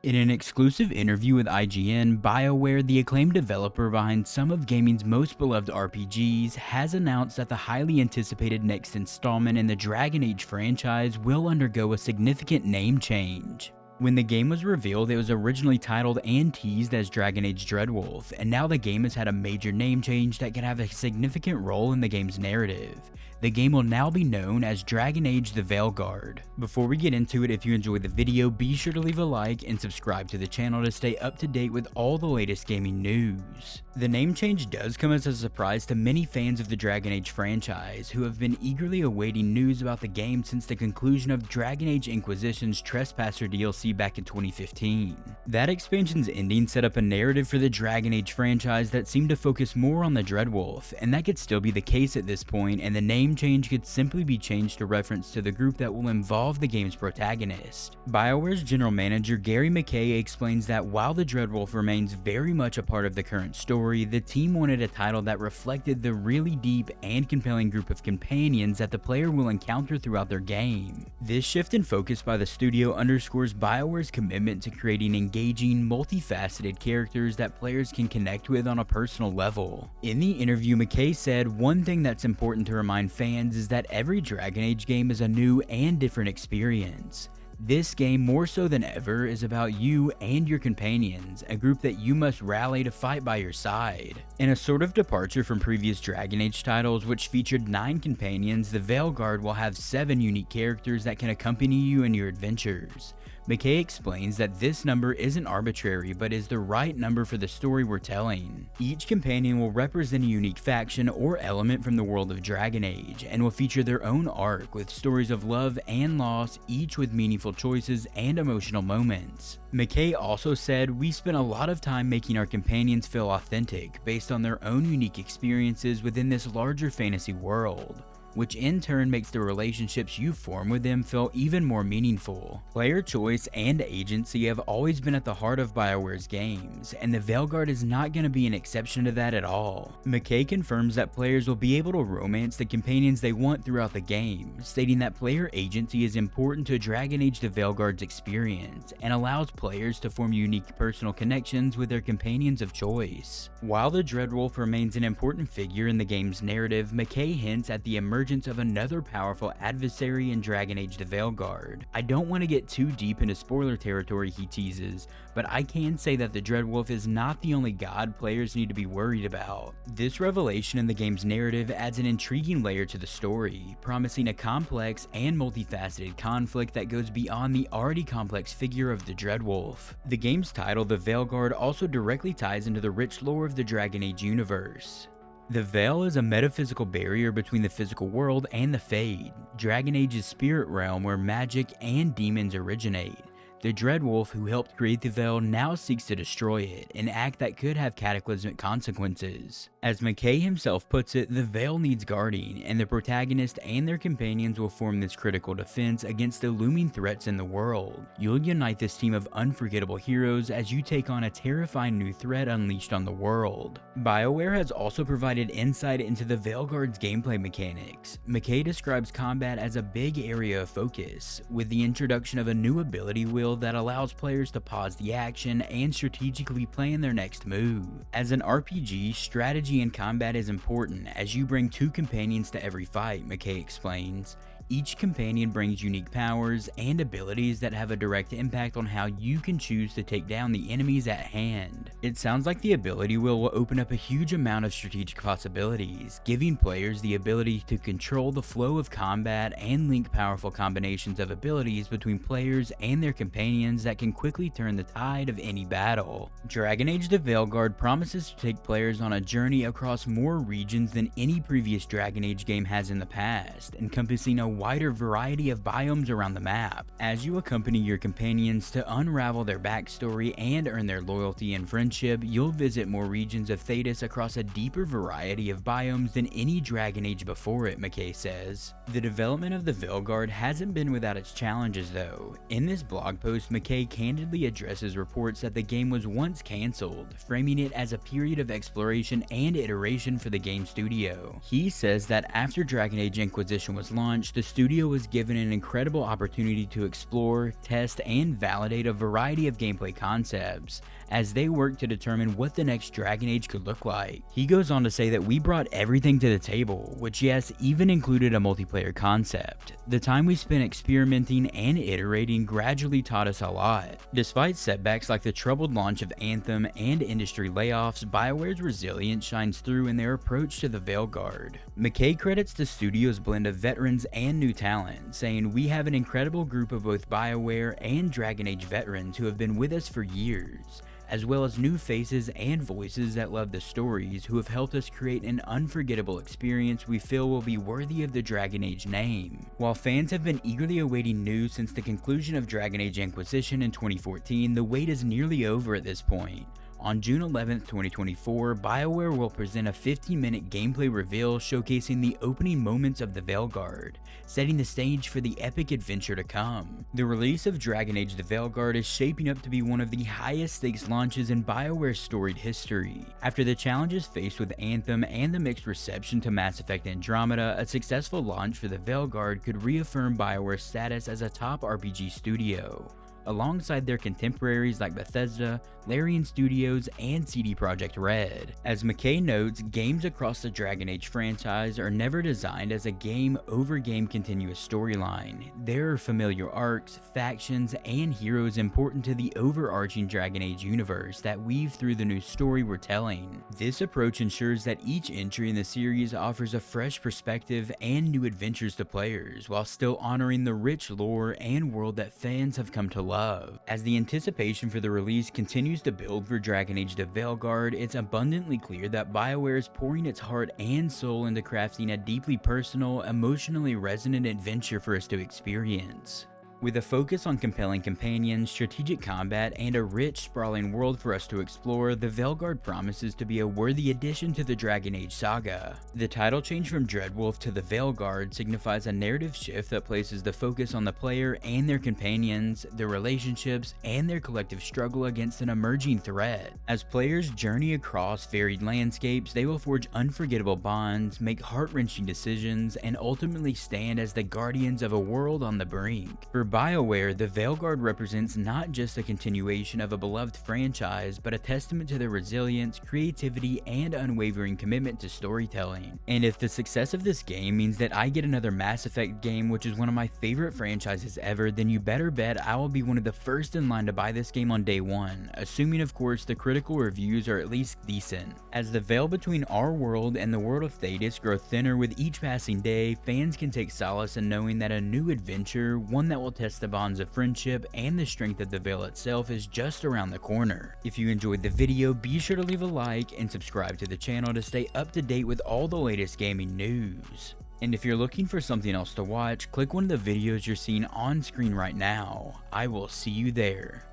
In an exclusive interview with IGN, BioWare, the acclaimed developer behind some of gaming's most beloved RPGs, has announced that the highly anticipated next installment in the Dragon Age franchise will undergo a significant name change. When the game was revealed, it was originally titled and teased as Dragon Age Dreadwolf, and now the game has had a major name change that could have a significant role in the game's narrative. The game will now be known as Dragon Age the Veilguard. Before we get into it, if you enjoyed the video, be sure to leave a like and subscribe to the channel to stay up to date with all the latest gaming news. The name change does come as a surprise to many fans of the Dragon Age franchise, who have been eagerly awaiting news about the game since the conclusion of Dragon Age Inquisition's Trespasser DLC back in 2015. That expansion's ending set up a narrative for the Dragon Age franchise that seemed to focus more on the Dreadwolf, and that could still be the case at this point, and the name change could simply be changed to reference to the group that will involve the game's protagonist. BioWare's general manager Gary McKay explains that while the Dreadwolf remains very much a part of the current story, the team wanted a title that reflected the really deep and compelling group of companions that the player will encounter throughout their game. This shift in focus by the studio underscores BioWare's commitment to creating engaging, multifaceted characters that players can connect with on a personal level. In the interview, McKay said, "One thing that's important to remind fans is that every Dragon Age game is a new and different experience. This game, more so than ever, is about you and your companions, a group that you must rally to fight by your side." In a sort of departure from previous Dragon Age titles, which featured 9 companions, the Veilguard will have 7 unique characters that can accompany you in your adventures. McKay explains that this number isn't arbitrary, but is the right number for the story we're telling. Each companion will represent a unique faction or element from the world of Dragon Age, and will feature their own arc with stories of love and loss, each with meaningful choices and emotional moments. McKay also said, "We spent a lot of time making our companions feel authentic, based on their own unique experiences within this larger fantasy world, which in turn makes the relationships you form with them feel even more meaningful." Player choice and agency have always been at the heart of BioWare's games, and the Veilguard is not going to be an exception to that at all. McKay confirms that players will be able to romance the companions they want throughout the game, stating that player agency is important to Dragon Age the Veilguard's experience, and allows players to form unique personal connections with their companions of choice. While the Dreadwolf remains an important figure in the game's narrative, McKay hints at the emergence of another powerful adversary in Dragon Age the Veilguard. "I don't want to get too deep into spoiler territory," he teases, "but I can say that the Dreadwolf is not the only god players need to be worried about." This revelation in the game's narrative adds an intriguing layer to the story, promising a complex and multifaceted conflict that goes beyond the already complex figure of the Dreadwolf. The game's title, the Veilguard, also directly ties into the rich lore of the Dragon Age universe. The Veil is a metaphysical barrier between the physical world and the Fade, Dragon Age's spirit realm where magic and demons originate. The Dreadwolf, who helped create the Veil, now seeks to destroy it, an act that could have cataclysmic consequences. As McKay himself puts it, the Veil needs guarding, and the protagonist and their companions will form this critical defense against the looming threats in the world. You'll unite this team of unforgettable heroes as you take on a terrifying new threat unleashed on the world. BioWare has also provided insight into the Veilguard's gameplay mechanics. McKay describes combat as a big area of focus, with the introduction of a new ability wheel that allows players to pause the action and strategically plan their next move. As an RPG, strategy in combat is important as you bring 2 companions to every fight, McKay explains. Each companion brings unique powers and abilities that have a direct impact on how you can choose to take down the enemies at hand. It sounds like the ability wheel will open up a huge amount of strategic possibilities, giving players the ability to control the flow of combat and link powerful combinations of abilities between players and their companions that can quickly turn the tide of any battle. Dragon Age the Veilguard promises to take players on a journey across more regions than any previous Dragon Age game has in the past, encompassing a wider variety of biomes around the map. As you accompany your companions to unravel their backstory and earn their loyalty and friendship, you'll visit more regions of Thedas across a deeper variety of biomes than any Dragon Age before it, McKay says. The development of the Veilguard hasn't been without its challenges though. In this blog post, McKay candidly addresses reports that the game was once cancelled, framing it as a period of exploration and iteration for the game studio. He says that after Dragon Age Inquisition was launched, the studio was given an incredible opportunity to explore, test, and validate a variety of gameplay concepts as they worked to determine what the next Dragon Age could look like. He goes on to say that we brought everything to the table, which yes, even included a multiplayer concept. The time we spent experimenting and iterating gradually taught us a lot. Despite setbacks like the troubled launch of Anthem and industry layoffs, BioWare's resilience shines through in their approach to the Veilguard. McKay credits the studio's blend of veterans and new talent, saying, "We have an incredible group of both BioWare and Dragon Age veterans who have been with us for years, as well as new faces and voices that love the stories who have helped us create an unforgettable experience we feel will be worthy of the Dragon Age name." While fans have been eagerly awaiting news since the conclusion of Dragon Age Inquisition in 2014, the wait is nearly over at this point. On June 11, 2024, BioWare will present a 15-minute gameplay reveal showcasing the opening moments of the Veilguard, setting the stage for the epic adventure to come. The release of Dragon Age The Veilguard is shaping up to be one of the highest stakes launches in BioWare's storied history. After the challenges faced with Anthem and the mixed reception to Mass Effect Andromeda, a successful launch for the Veilguard could reaffirm BioWare's status as a top RPG studio, alongside their contemporaries like Bethesda, Larian Studios, and CD Projekt Red. As McKay notes, games across the Dragon Age franchise are never designed as a game-over-game continuous storyline. There are familiar arcs, factions, and heroes important to the overarching Dragon Age universe that weave through the new story we're telling. This approach ensures that each entry in the series offers a fresh perspective and new adventures to players, while still honoring the rich lore and world that fans have come to love. As the anticipation for the release continues to build for Dragon Age The Veilguard, it's abundantly clear that BioWare is pouring its heart and soul into crafting a deeply personal, emotionally resonant adventure for us to experience. With a focus on compelling companions, strategic combat, and a rich, sprawling world for us to explore, the Veilguard promises to be a worthy addition to the Dragon Age saga. The title change from Dreadwolf to the Veilguard signifies a narrative shift that places the focus on the player and their companions, their relationships, and their collective struggle against an emerging threat. As players journey across varied landscapes, they will forge unforgettable bonds, make heart-wrenching decisions, and ultimately stand as the guardians of a world on the brink. For BioWare, the Veilguard represents not just a continuation of a beloved franchise, but a testament to their resilience, creativity, and unwavering commitment to storytelling. And if the success of this game means that I get another Mass Effect game, which is one of my favorite franchises ever, then you better bet I will be one of the first in line to buy this game on day one, assuming of course the critical reviews are at least decent. As the veil between our world and the world of Thedas grow thinner with each passing day, fans can take solace in knowing that a new adventure, one that will test the bonds of friendship and the strength of the Veil itself, is just around the corner. If you enjoyed the video, be sure to leave a like and subscribe to the channel to stay up to date with all the latest gaming news. And if you're looking for something else to watch, click one of the videos you're seeing on screen right now. I will see you there.